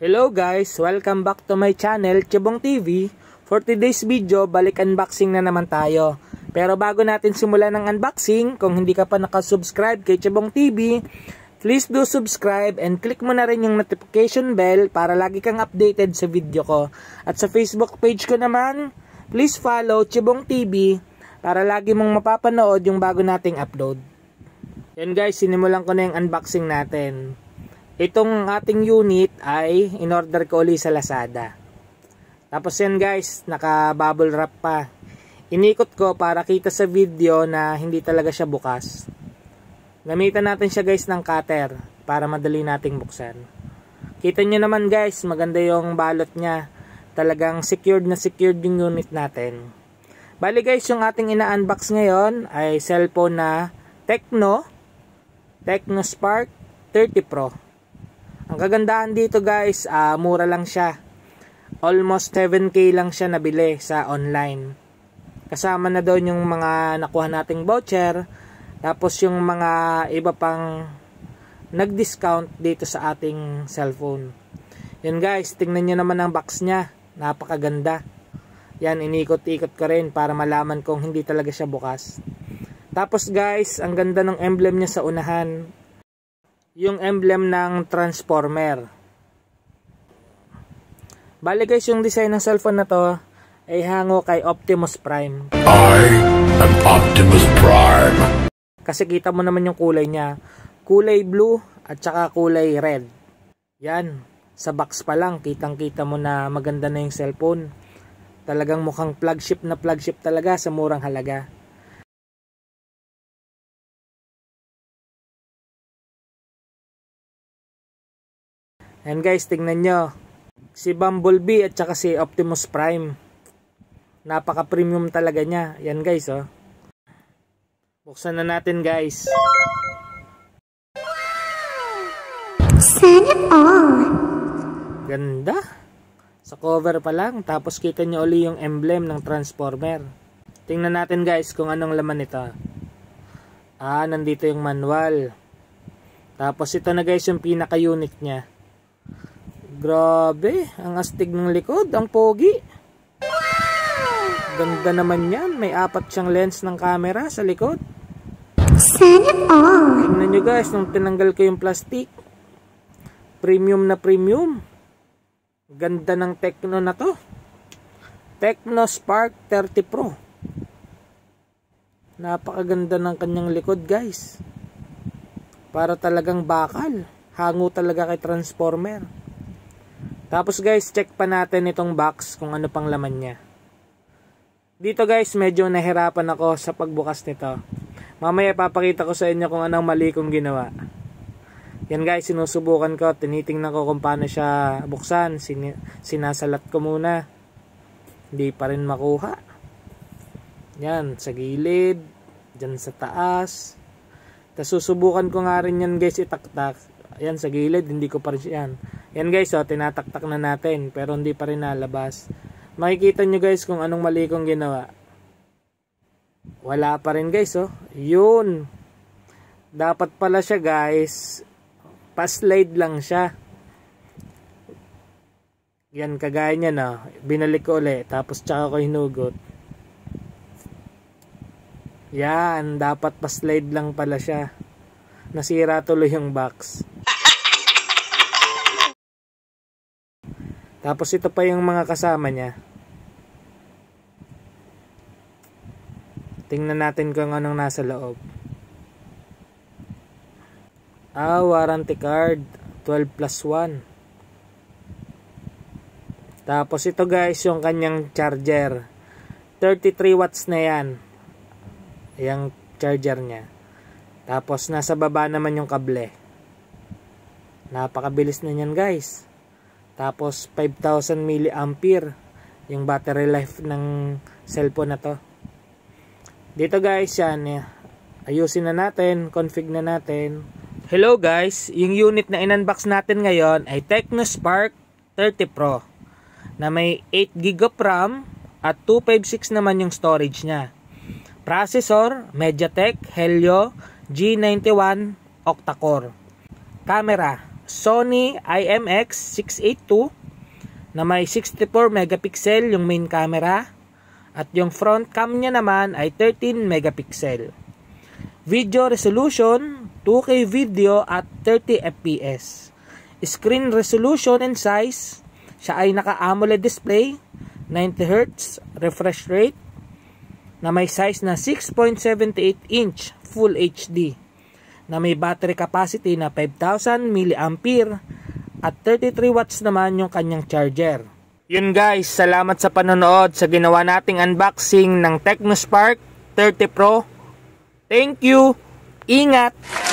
Hello guys! Welcome back to my channel, Chebong TV. For today's video, balik unboxing na naman tayo. Pero bago natin simulan ng unboxing, kung hindi ka pa nakasubscribe kay Chebong TV, please do subscribe and click mo na rin yung notification bell para lagi kang updated sa video ko. At sa Facebook page ko naman, please follow Chebong TV para lagi mong mapapanood yung bago nating upload. Yan guys, sinimulan ko na yung unboxing natin. Itong ating unit ay in-order ko ulit sa Lazada. Tapos yan guys, naka-bubble wrap pa. Inikot ko para kita sa video na hindi talaga siya bukas. Gamitan natin siya guys ng cutter para madali nating buksan. Kita nyo naman guys, maganda yung balot niya. Talagang secured na secured yung unit natin. Bali guys, yung ating ina-unbox ngayon ay cellphone na Tecno Spark 30 Pro. Ang kagandahan dito guys, mura lang siya. Almost 7K lang siya nabili sa online. Kasama na doon yung mga nakuha nating voucher. Tapos yung mga iba pang nag-discount dito sa ating cellphone. Yan guys, tingnan nyo naman ang box niya. Napakaganda. Yan, inikot-ikot ko rin para malaman kung hindi talaga siya bukas. Tapos guys, ang ganda ng emblem niya sa unahan. Yung emblem ng Transformer. Bali guys, yung design ng cellphone na to ay hango kay Optimus Prime. I am Optimus Prime. Kasi kita mo naman yung kulay niya. Kulay blue at saka kulay red. Yan. Sa box pa lang, kitang-kita mo na maganda na yung cellphone. Talagang mukhang flagship na flagship talaga sa murang halaga. And guys, tingnan nyo. Si Bumblebee at saka si Optimus Prime. Napaka-premium talaga niya. Yan guys, oh. Buksan na natin guys. Sana all. Ganda. Sa cover pa lang. Tapos kita nyo uli yung emblem ng Transformer. Tingnan natin guys kung anong laman nito. Nandito yung manual. Tapos ito na guys yung pinaka-unit niya. Grabe, ang astig ng likod, ang pogi. Ganda naman yan, may 4 siyang lens ng camera sa likod. Sana all. Tingnan nyo guys, nung tinanggal ko yung plastic. Premium na premium. Ganda ng Tecno na to. Tecno Spark 30 Pro. Napakaganda ng kanyang likod guys. Para talagang bakal. Hango talaga kay Transformer. Tapos guys, check pa natin itong box kung ano pang laman niya. Dito guys, medyo nahirapan ako sa pagbukas nito. Mamaya papakita ko sa inyo kung anong mali kong ginawa. Yan guys, sinusubukan ko. Tinitingnan ko kung paano siya buksan. Sinasalat ko muna. Hindi pa rin makuha. Yan, sa gilid. Dyan sa taas. Tapos susubukan ko nga rin yan guys itaktak. Yan sa gilid, hindi ko pa rin yan. Yan guys, tinataktak na natin pero hindi pa rin nalabas. Makikita nyo guys kung anong mali kong ginawa. Wala pa rin guys, yun. Dapat pala siya guys, pa-slide lang siya. Yan, kagaya niya na. Binalik ko ulit, tapos tsaka ko hinugot. Yan, dapat pa-slide lang pala siya. Nasira tuloy yung box. Tapos ito pa yung mga kasama niya. Tingnan natin kung anong nasa loob. Warranty card 12+1. Tapos ito guys yung kanyang charger. 33 watts na yan. Yung charger niya. Tapos nasa baba naman yung kable. Napakabilis na yan guys. Tapos 5,000 mAh yung battery life ng cellphone na to. Dito guys yan, ayusin na natin, config na natin. Hello guys, yung unit na in-unbox natin ngayon ay Tecno Spark 30 Pro na may 8GB of RAM at 256 naman yung storage nya. Processor, MediaTek Helio G91 octa-core. Camera, Sony IMX682 na may 64 megapixel yung main camera at yung front cam niya naman ay 13 megapixel. Video resolution 2K video at 30 fps. Screen resolution and size, siya ay naka-AMOLED display, 90Hz refresh rate na may size na 6.78 inch Full HD na may battery capacity na 5,000 mAh at 33 watts naman yung kanyang charger. Yun guys, salamat sa panonood sa ginawa nating unboxing ng TechnoSpark 30 Pro. Thank you! Ingat!